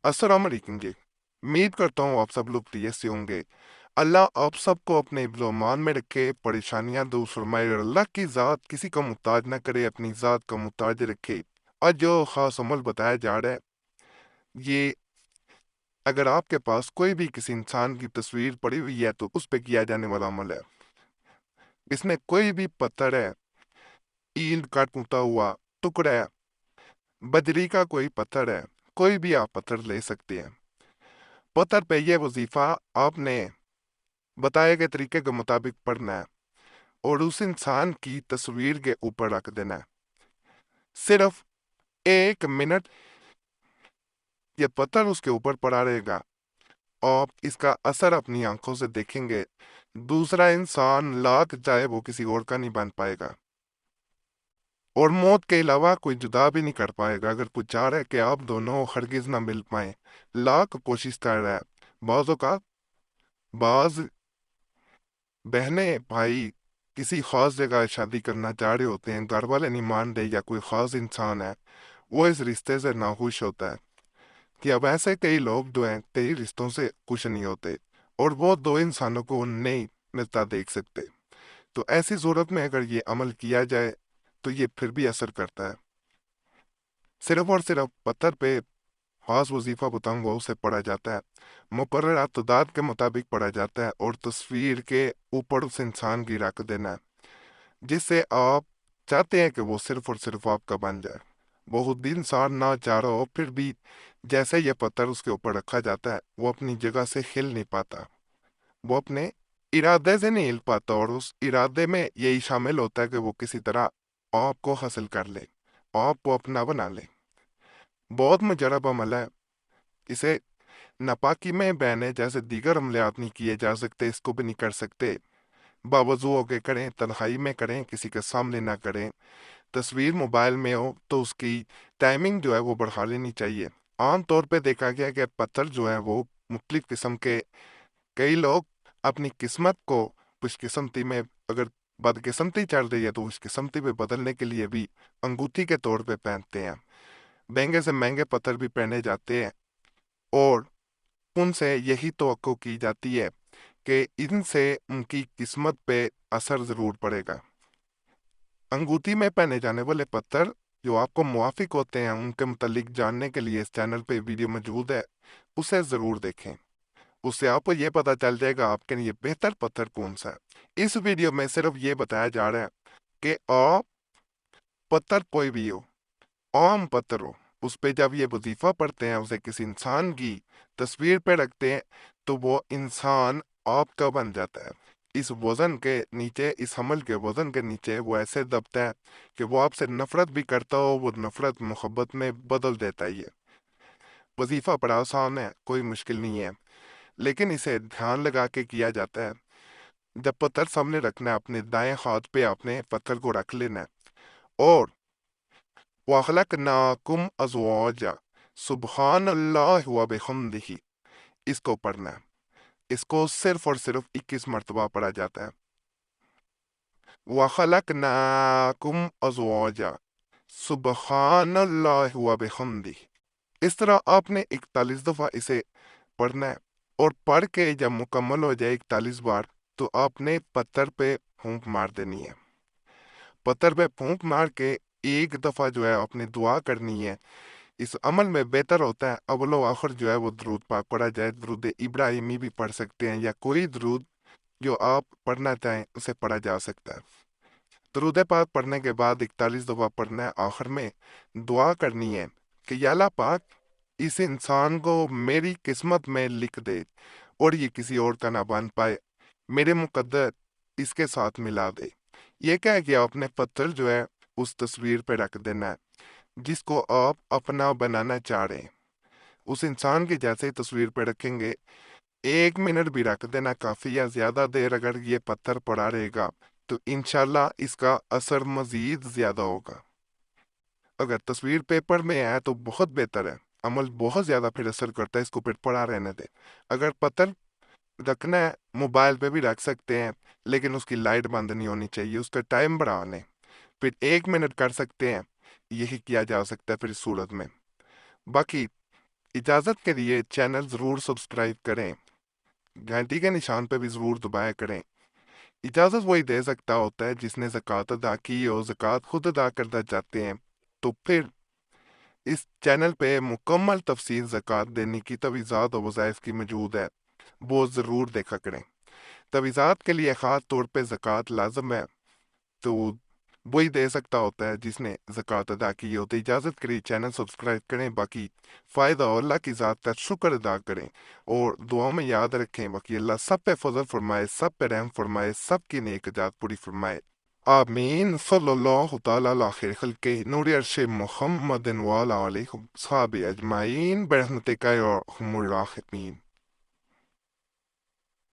अस्सलाम वालेकुम जी। उम्मीद करता हूँ आप सब लोग ठीक से होंगे। अल्लाह आप सबको अपने ईमान में रखे, परेशानियां दूर फरमाए और अल्लाह की ज़ात किसी का मुहताज ना करे, अपनी ज़ात का मुहताज रखे। और जो ख़ास अमल बताया जा रहा है, ये अगर आपके पास कोई भी किसी इंसान की तस्वीर पड़ी हुई है तो उस पे किया जाने वाला अमल है। इसमें कोई भी पत्थर है, ईंट का टूटा हुआ टुकड़ा है, बजरी का कोई पत्थर है, कोई भी आप पत्थर ले सकते हैं। पत्थर पे ये वजीफा आपने बताए गए तरीके के मुताबिक पढ़ना है और उस इंसान की तस्वीर के ऊपर रख देना है। सिर्फ 1 मिनट ये पत्थर उसके ऊपर पड़ा रहेगा। आप इसका असर अपनी आंखों से देखेंगे। दूसरा इंसान लाख चाहे वो किसी और का नहीं बन पाएगा और मौत के अलावा कोई जुदा भी नहीं कर पाएगा। अगर कोई चाह रहा है कि आप दोनों हरगिज ना मिल पाए, लाख कोशिश कर रहा है। बाजों का बाज बहने भाई किसी खास जगह शादी करना चाह रहे होते हैं, घर वाले नहीं मान रहे या कोई खास इंसान है वो इस रिश्ते से नाखुश होता है। कि अब ऐसे कई लोग जो हैं कई रिश्तों से खुश नहीं होते और वो दो इंसानों को नहीं मिलता देख सकते। तो ऐसी सूरत में अगर ये अमल किया जाए तो ये फिर भी असर करता है। सिर्फ और सिर्फ पत्थर पे खास वजीफा बताऊंगा उसे पढ़ा जाता है, मुकर्रर तादाद के मुताबिक पढ़ा जाता है और तस्वीर के ऊपर उस इंसान की रख देना है जिससे आप चाहते हैं कि वो सिर्फ और सिर्फ आपका बन जाए। बहुत दिन इंसान ना चाह रहा हो फिर भी जैसे ये पत्थर उसके ऊपर रखा जाता है वो अपनी जगह से हिल नहीं पाता, वो अपने इरादे से नहीं हिल पाता और उस इरादे में यही शामिल होता है कि वो किसी तरह आपको हासिल कर ले, आपको अपना बना ले। बहुत मुजरब अमल है। इसे नापाकी में बहने जैसे दीगर अमलियात नहीं किए जा सकते, इसको भी नहीं कर सकते। बावजू होके करें, तन्हाई में करें, किसी के सामने ना करें। तस्वीर मोबाइल में हो तो उसकी टाइमिंग जो है वो बढ़ा लेनी चाहिए। आम तौर पे देखा गया कि पत्थर जो है वो मुख्तलिफ किस्म के, कई लोग अपनी किस्मत को खुशकिस्मती में अगर बदकिस्मती चल रही है तो खुशकिस्मती में बदलने के लिए भी अंगूठी के तौर पे पहनते हैं। महंगे से महंगे पत्थर भी पहने जाते हैं और उनसे यही तवक्को की जाती है कि इनसे उनकी किस्मत पे असर जरूर पड़ेगा। अंगूठी में पहने जाने वाले पत्थर जो आपको मुवाफिक होते हैं उनके मुतालिक जानने के लिए इस चैनल पे वीडियो मौजूद है, उसे ज़रूर देखें। उससे आपको ये पता चल जाएगा आपके लिए बेहतर पत्थर कौन सा है। इस वीडियो में सिर्फ ये बताया जा रहा है कि आप पत्थर कोई भी हो, आम पत्थर हो, उस पे जब ये वजीफा पढ़ते हैं, उसे किसी इंसान की तस्वीर पे रखते हैं तो वो इंसान आपका बन जाता है। इस वजन के नीचे, इस हमल के वजन के नीचे वो ऐसे दबता है कि वो आपसे नफरत भी करता हो, वो नफरत मोहब्बत में बदल देता है। ये वजीफा बड़ा आसान है, कोई मुश्किल नहीं है, लेकिन इसे ध्यान लगा के किया जाता है। जब पत्थर सामने रखना है, अपने दाएं हाथ पे आपने पत्थर को रख लेना है और वखलकनाकुम अज़वाजा सुब्हानल्लाह व बिहम्दिही, इसको पढ़ना है। इसको सिर्फ और सिर्फ 21 मरतबा पढ़ा जाता है। वखलकनाकुम अज़वाजा सुब्हानल्लाह व बिहम्दिही, इस तरह आपने 41 दफ़ा इसे पढ़ना है और पढ़ के जब मुकम्मल हो जाए 41 बार तो आपने पत्थर पे फूंक मार देनी है। पत्थर पे फूंक मार के एक दफ़ा जो है आपने दुआ करनी है। इस अमल में बेहतर होता है अव्वल व आखिर जो है वो दरूद पाक पढ़ा जाए। दरूद इब्राहिमी भी पढ़ सकते हैं या कोई दरूद जो आप पढ़ना चाहें उसे पढ़ा जा सकता है। दरूद पाक पढ़ने के बाद 41 दफ़ा पढ़ना है। आखिर में दुआ करनी है कि या अल्लाह पाक इस इंसान को मेरी किस्मत में लिख दे और ये किसी और का ना बन पाए, मेरे मुकद्दर इसके साथ मिला दे। ये क्या है कि आपने पत्थर जो है उस तस्वीर पे रख देना है जिसको आप अपना बनाना चाह रहे हैं। उस इंसान की जैसे ही तस्वीर पे रखेंगे, 1 मिनट भी रख देना काफ़ी, या ज़्यादा देर अगर ये पत्थर पड़ा रहेगा तो इंशाल्लाह इसका असर मज़ीद ज़्यादा होगा। अगर तस्वीर पेपर में है तो बहुत बेहतर है, अमल बहुत ज़्यादा फिर असर करता है, इसको फिर पड़ा रहने दें। अगर पत्थर रखना है मोबाइल पे भी रख सकते हैं, लेकिन उसकी लाइट बंद नहीं होनी चाहिए, उसका टाइम बढ़ा लें, फिर 1 मिनट कर सकते हैं। यही किया जा सकता है फिर इस सूरत में। बाकी اجازت کے لیے چینل ضرور سبسکرائب کریں، گھنٹی کے نشان پہ بھی ضرور دبایا کریں۔ اجازت وہی دے سکتا ہوتا ہے جس نے زکوٰۃ ادا کی اور زکوٰۃ خود ادا کرنا چاہتے ہیں، تو پھر اس چینل پہ مکمل تفصیل زکوٰۃ دینے کی تجویزات اور وظائف کی موجود ہے، وہ ضرور دیکھا کریں۔ تجویزات کے لیے خاص طور پہ زکوٰۃ لازم ہے، تو وہی دے سکتا ہوتا ہے جس نے زکوٰۃ ادا کی ہو۔ تو اجازت کے لیے چینل سبسکرائب کریں، باقی فائدہ اور اللہ کی ذات کا شکر ادا کریں اور دعاؤں میں یاد رکھیں، باقی اللہ سب پہ فضل فرمائے، سب پہ رحم فرمائے، سب کی نیک جات پوری فرمائے، آمین۔ صلی اللہ تعالی علی خیر خلق نور عرش محمد وعلی آلہ صحابہ اجمعین برحمتک یا ارحم الراحمین۔